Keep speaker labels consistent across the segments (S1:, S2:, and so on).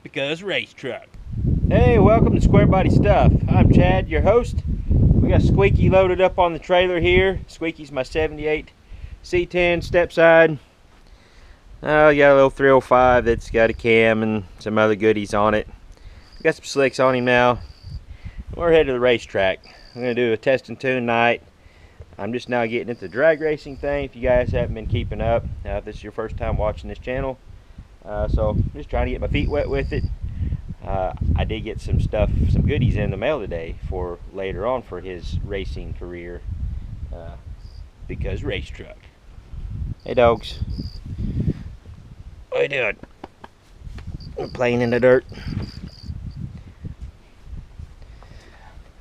S1: Because race truck. Hey, welcome to Squarebody Stuff. I'm Chad, your host. We got Squeaky loaded up on the trailer here. Squeaky's my 78 C10 stepside. I got a little 305 that's got a cam and some other goodies on it. Got some slicks on him now. We're headed to the racetrack. I'm going to do a test and tune night. I'm just now getting into the drag racing thing. If you guys haven't been keeping up, if this is your first time watching this channel, so I'm just trying to get my feet wet with it. I did get some goodies in the mail today for later on for his racing career. Because race truck. Hey dogs, what are you doing? We're playing in the dirt.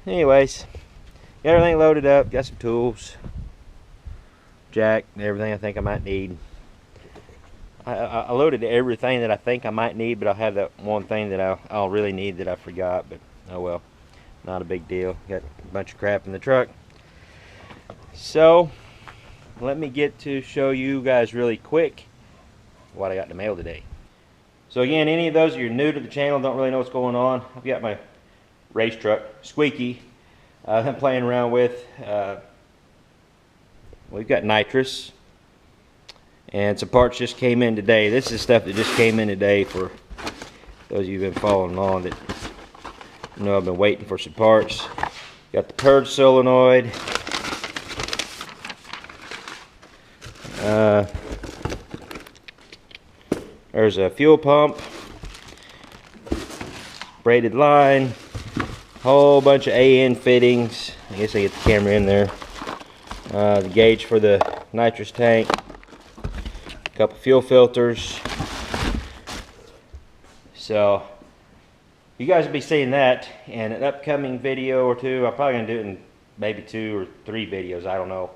S1: Anyways, got everything loaded up, got some tools, jack, everything I think I might need. I loaded everything that I think I might need, but I'll have that one thing that I'll really need that I forgot, but oh well, not a big deal. Got a bunch of crap in the truck. So, let me get to show you guys really quick what I got in the mail today. So again, any of those of you new to the channel, don't really know what's going on, I've got my race truck, Squeaky, I'm playing around with. We've got nitrous. And some parts just came in today. This is stuff that just came in today for those of you who've been following along that know I've been waiting for some parts. Got the purge solenoid. There's a fuel pump. Braided line. Whole bunch of AN fittings. I guess I get the camera in there. The gauge for the nitrous tank. Couple fuel filters. So you guys will be seeing that in an upcoming video or two. I'm probably gonna do it in maybe 2 or 3 videos, I don't know.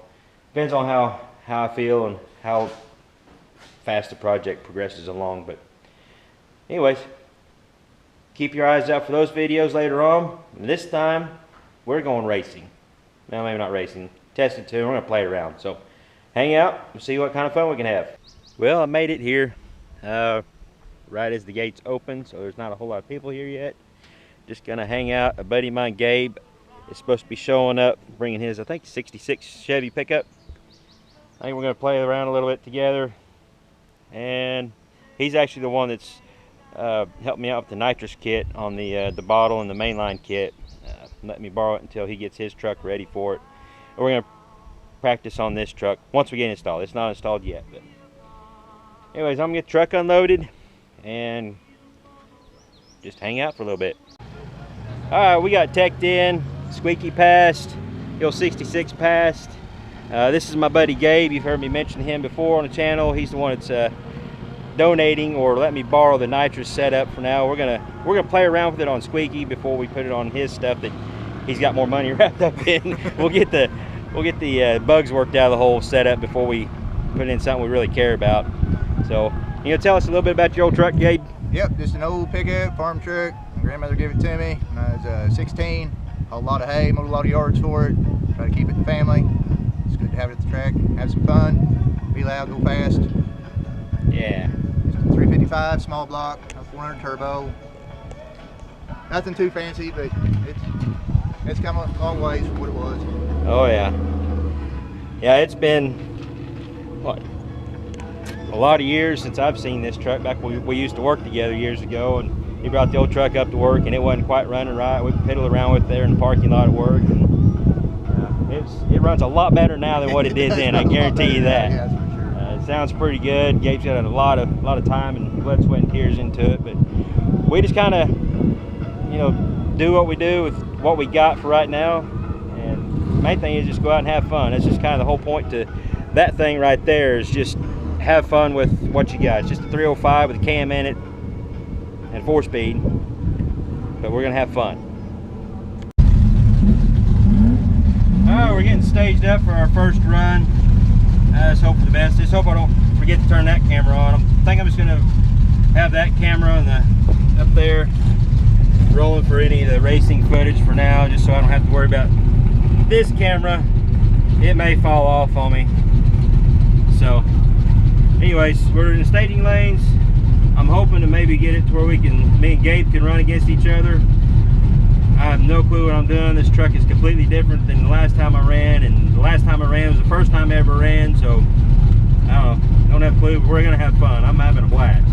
S1: Depends on how I feel and how fast the project progresses along. But anyways, keep your eyes out for those videos later on. And this time we're going racing. No, maybe not racing, testing too. We're gonna play around, so hang out and see what kind of fun we can have. Well, I made it here right as the gates open, so there's not a whole lot of people here yet. Just gonna hang out. A buddy of mine, Gabe, is supposed to be showing up, bringing his, I think, 66 Chevy pickup. I think we're gonna play around a little bit together, and he's actually the one that's helped me out with the nitrous kit on the bottle and the mainline kit. Let me borrow it until he gets his truck ready for it. And we're gonna practice on this truck once we get it installed. It's not installed yet, but anyways, I'm gonna get the truck unloaded and just hang out for a little bit. Alright, we got teched in. Squeaky passed. Hill 66 passed. This is my buddy Gabe. You've heard me mention him before on the channel. He's the one that's donating or let me borrow the nitrous setup for now. We're gonna play around with it on Squeaky before we put it on his stuff that he's got more money wrapped up in. We'll get the bugs worked out of the whole setup before we put in something we really care about. So, you know, tell us a little bit about your old truck, Gabe?
S2: Yep, just an old pickup, farm truck. My grandmother gave it to me when I was 16. Hauled a lot of hay, mowed a lot of yards for it. Try to keep it in the family. It's good to have it at the track, have some fun, be loud, go fast.
S1: Yeah.
S2: Just a 355, small block, a 400 turbo. Nothing too fancy, but it's come a long ways from what it was.
S1: Oh yeah. Yeah, it's been, what, a lot of years since I've seen this truck. Back when we used to work together years ago, and he brought the old truck up to work and it wasn't quite running right. We piddled around with it there in the parking lot at work, and it runs a lot better now than what it did then. I guarantee you that.
S2: Yeah, that's for sure.
S1: It sounds pretty good. Gabe's got a lot of time and blood, sweat, and tears into it, but we just kind of, you know, do what we do with what we got for right now. And the main thing is just go out and have fun. That's just kind of the whole point to that thing right there, is just have fun with what you got. It's just a 305 with a cam in it and 4-speed, but we're gonna have fun. Alright, we're getting staged up for our first run. Let's hope for the best. Just hope I don't forget to turn that camera on. I think I'm just gonna have that camera up there rolling for any of the racing footage for now, just so I don't have to worry about this camera. It may fall off on me. So anyways, we're in the staging lanes. I'm hoping to maybe get it to where me and Gabe can run against each other. I have no clue what I'm doing. This truck is completely different than the last time I ran, and the last time I ran was the first time I ever ran, so I don't have a clue, but we're gonna have fun. I'm having a blast.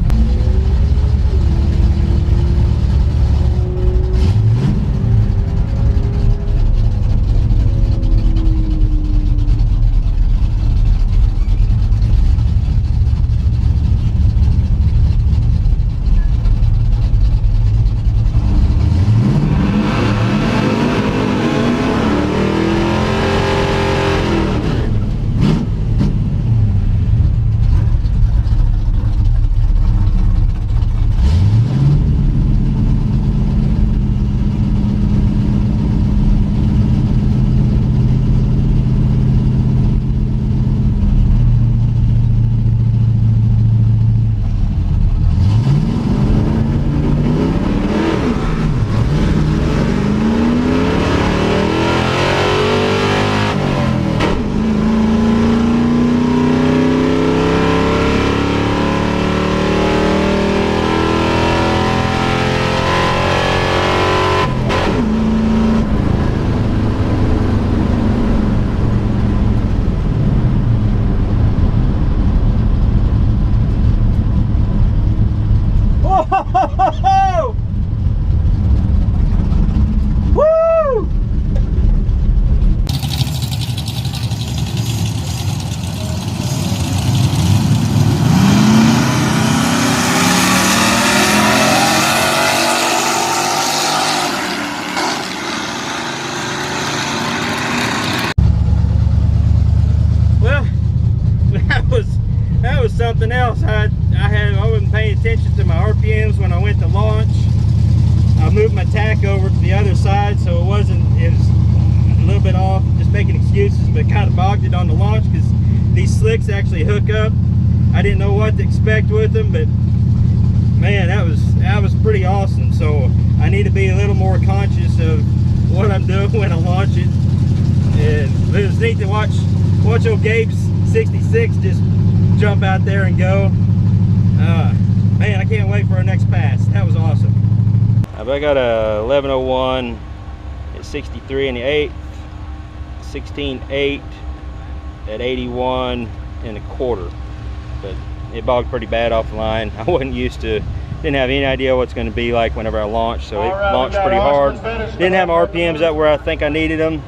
S1: That was something else. I wasn't paying attention to my RPMs when I went to launch. I moved my tack over to the other side, so it was a little bit off, just making excuses, but kind of bogged it on the launch because these slicks actually hook up. I didn't know what to expect with them, but man, that was pretty awesome. So I need to be a little more conscious of what I'm doing when I launch it. And it was neat to watch old Gabe's 66 just jump out there and go. Man, I can't wait for our next pass. That was awesome. I got a 1101 at 63 in the 8th, 16.8 at 81 and a quarter, but it bogged pretty bad off the line. I wasn't used to, didn't have any idea what it's going to be like whenever I launched, so it launched pretty hard. Didn't have my RPMs up where I think I needed them,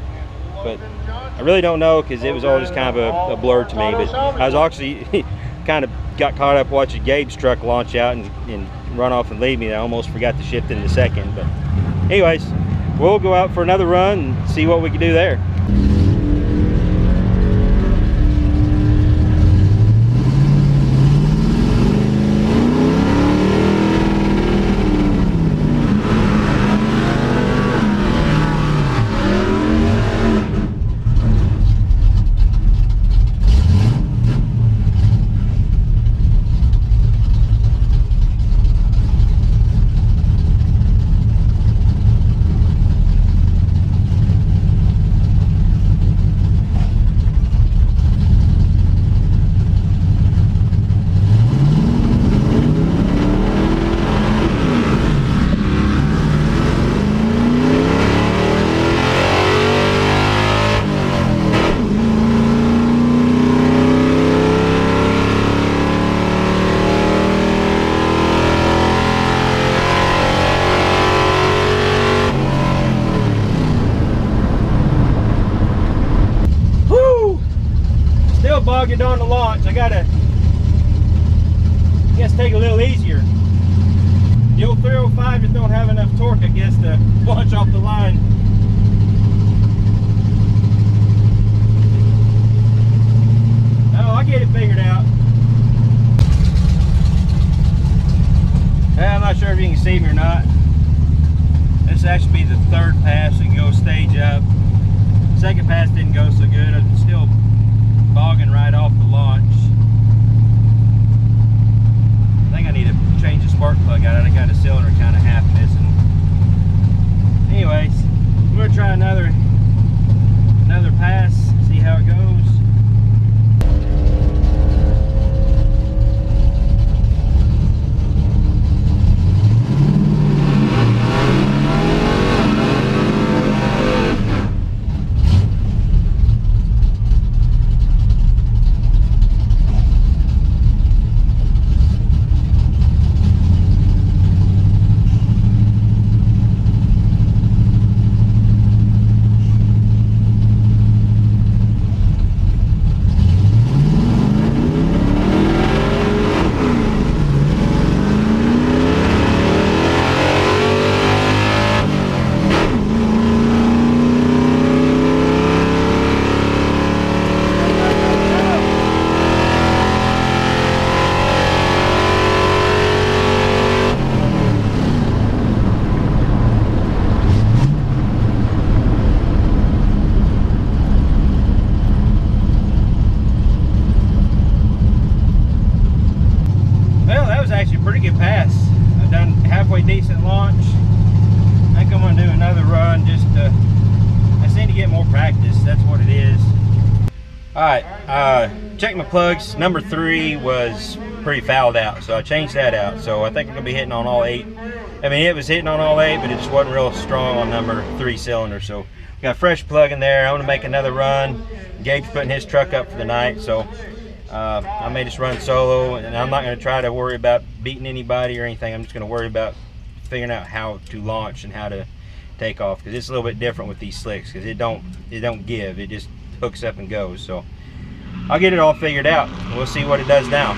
S1: but I really don't know because it was all just kind of a blur to me. But I was actually kind of got caught up watching Gabe's truck launch out and run off and leave me. I almost forgot to shift into second. But anyways, we'll go out for another run and see what we can do there. Bogged it on the launch. I gotta, I guess, take it a little easier. The old 305 just don't have enough torque, I guess, to launch off the line. Oh, I get it figured out. I'm not sure if you can see me or not. This actually be the third pass and go stage up. Second pass didn't go so good. I'm still bogging right off the launch. I think I need to change the spark plug out. I got a cylinder kind of half missing. Anyways, we're gonna try another pass, see how it goes. pretty good pass. I've done halfway decent launch. I think I'm gonna do another run just to, I just need to get more practice. That's what it is. All right, check my plugs. Number 3 was pretty fouled out, so I changed that out. So I think I'm gonna be hitting on all 8. I mean, it was hitting on all 8, but it just wasn't real strong on number 3 cylinder. So got a fresh plug in there. I'm gonna make another run. Gabe's putting his truck up for the night, so I may just run solo, and I'm not gonna try to worry about beating anybody or anything. I'm just gonna worry about figuring out how to launch and how to take off, because it's a little bit different with these slicks, because it don't give, it just hooks up and goes. So I'll get it all figured out. We'll see what it does now.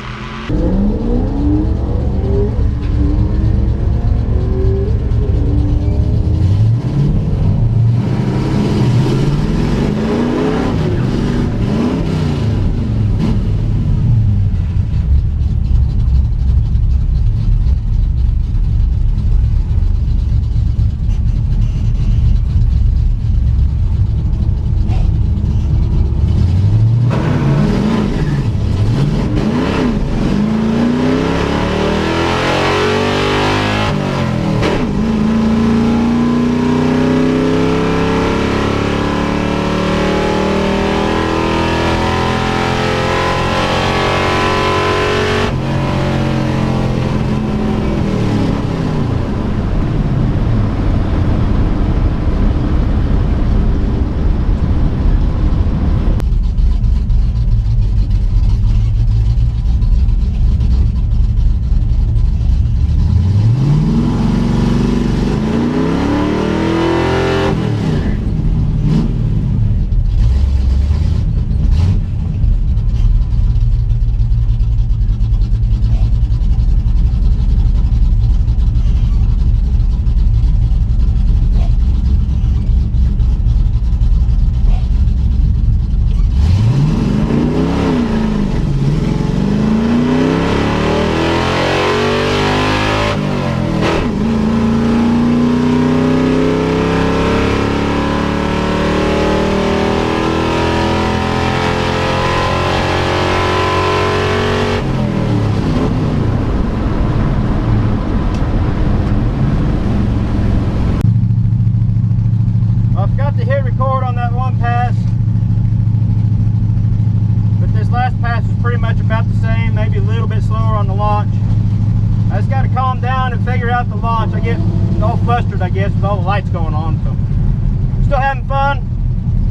S1: I get all flustered, I guess, with all the lights going on. So, still having fun.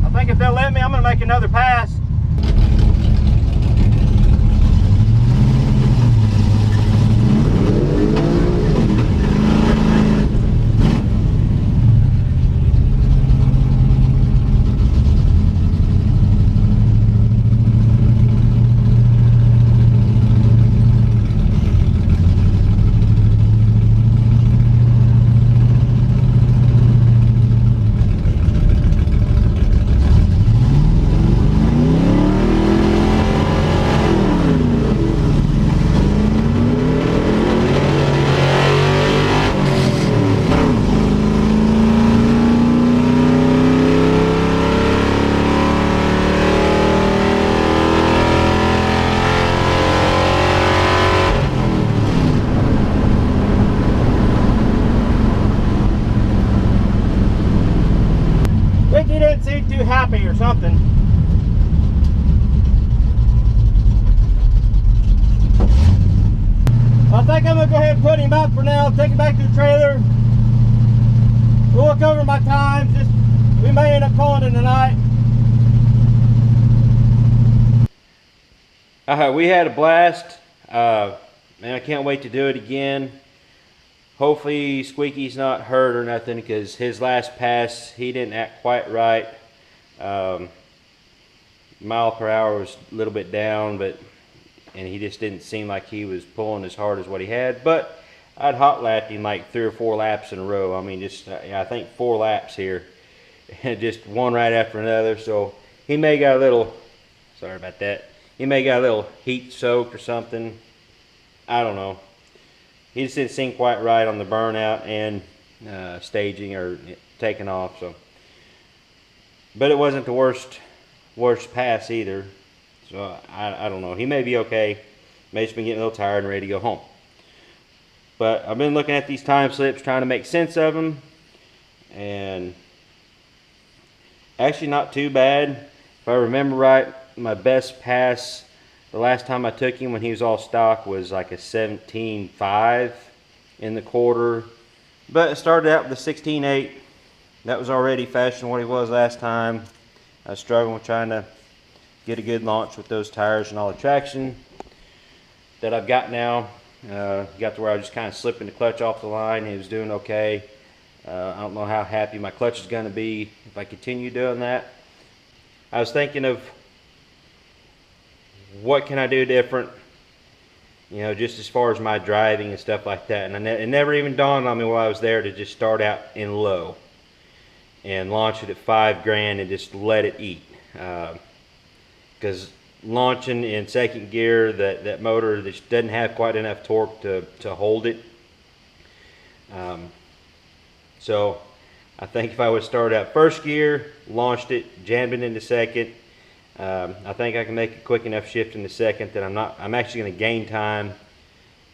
S1: I think if they'll let me, I'm going to make another pass. Happy or something. I think I'm gonna go ahead and put him up for now, take him back to the trailer. We'll look over my times, just we may end up calling it tonight. We had a blast. Man, I can't wait to do it again. Hopefully Squeaky's not hurt or nothing, because his last pass, he didn't act quite right. Mile per hour was a little bit down, and he just didn't seem like he was pulling as hard as what he had. But I'd hot lapped him like 3 or 4 laps in a row. I mean, just I think 4 laps here, just one right after another. So he may got a little, sorry about that, he may got a little heat soaked or something. I don't know. He just didn't seem quite right on the burnout and staging or taking off. So, but it wasn't the worst pass either. So I don't know. He may be okay. May just been getting a little tired and ready to go home. But I've been looking at these time slips, trying to make sense of them, and actually not too bad. If I remember right, my best pass the last time I took him when he was all stock was like a 17.5 in the quarter. But it started out with a 16.8. That was already faster than what he was last time. I was struggling with trying to get a good launch with those tires and all the traction that I've got now. Got to where I was just kind of slipping the clutch off the line. He was doing okay. I don't know how happy my clutch is going to be if I continue doing that. I was thinking of what can I do different, you know, just as far as my driving and stuff like that. And it never even dawned on me while I was there to just start out in low and launch it at $5 grand and just let it eat. Because launching in second gear, that motor just doesn't have quite enough torque to hold it. So I think if I would start out first gear, launched it, jammed it into second, I think I can make a quick enough shift in the second that I'm actually going to gain time.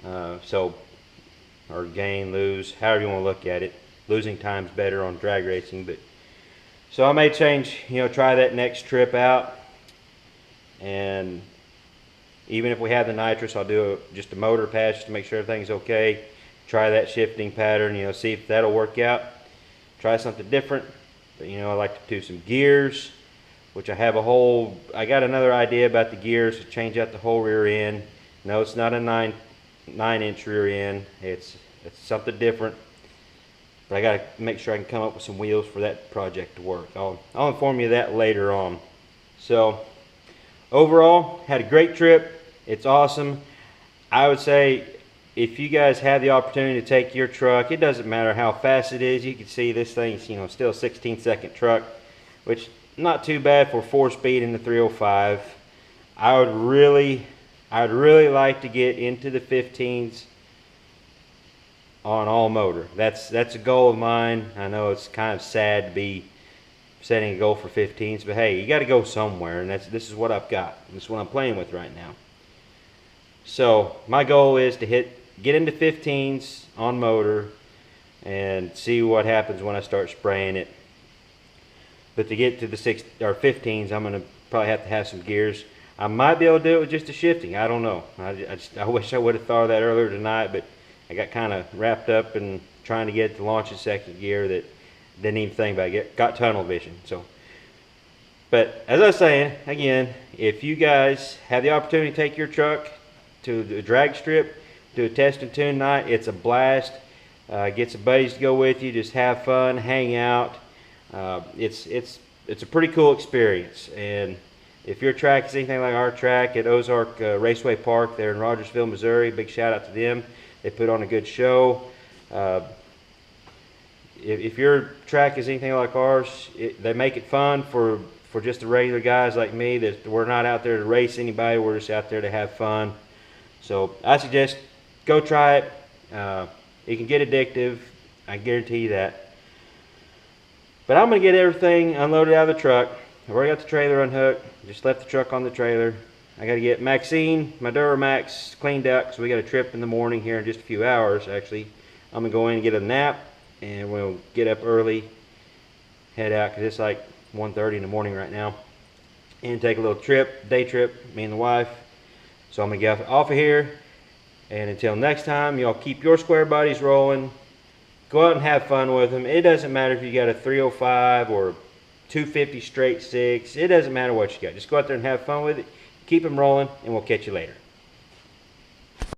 S1: Or gain, lose, however you want to look at it. Losing time's better on drag racing, but so I may change, you know, try that next trip out. And even if we have the nitrous, I'll do just a motor patch to make sure everything's okay. Try that shifting pattern, you know, see if that'll work out. Try something different. But, you know, I like to do some gears, which I got another idea about the gears to change out the whole rear end. No, it's not a 9-inch rear end. It's something different. But I got to make sure I can come up with some wheels for that project to work. I'll inform you of that later on. So overall, had a great trip. It's awesome. I would say if you guys have the opportunity to take your truck, it doesn't matter how fast it is. You can see this thing's, you know, still a 16-second truck, which not too bad for 4-speed in the 305. I would really like to get into the 15s on all motor. That's a goal of mine. I know it's kind of sad to be setting a goal for 15s, but hey, you got to go somewhere, and this is what I've got. This is what I'm playing with right now. So my goal is to get into 15s on motor and see what happens when I start spraying it. But to get to the 15s, I'm going to probably have to have some gears. I might be able to do it with just a shifting. I don't know. I wish I would have thought of that earlier tonight, but I got kind of wrapped up in trying to get it to launch in second gear that didn't even think about it. Got tunnel vision. So, but as I was saying, again, if you guys have the opportunity to take your truck to the drag strip, do a test and tune night, it's a blast. Get some buddies to go with you. Just have fun, hang out. It's a pretty cool experience. And if your track is anything like our track at Ozark Raceway Park there in Rogersville, Missouri, big shout out to them. They put on a good show. If your track is anything like ours, they make it fun for just the regular guys like me. That we're not out there to race anybody. We're just out there to have fun. So I suggest go try it. It can get addictive. I guarantee you that. But I'm going to get everything unloaded out of the truck. I've already got the trailer unhooked. Just left the truck on the trailer. I got to get Maxine, my Duramax, cleaned out because we got a trip in the morning here in just a few hours, actually. I'm going to go in and get a nap, and we'll get up early, head out because it's like 1:30 in the morning right now, and take a little trip, day trip, me and the wife. So I'm going to get off of here, and until next time, y'all keep your square bodies rolling. Go out and have fun with them. It doesn't matter if you got a 305 or 250 straight 6. It doesn't matter what you got. Just go out there and have fun with it. Keep them rolling, and we'll catch you later.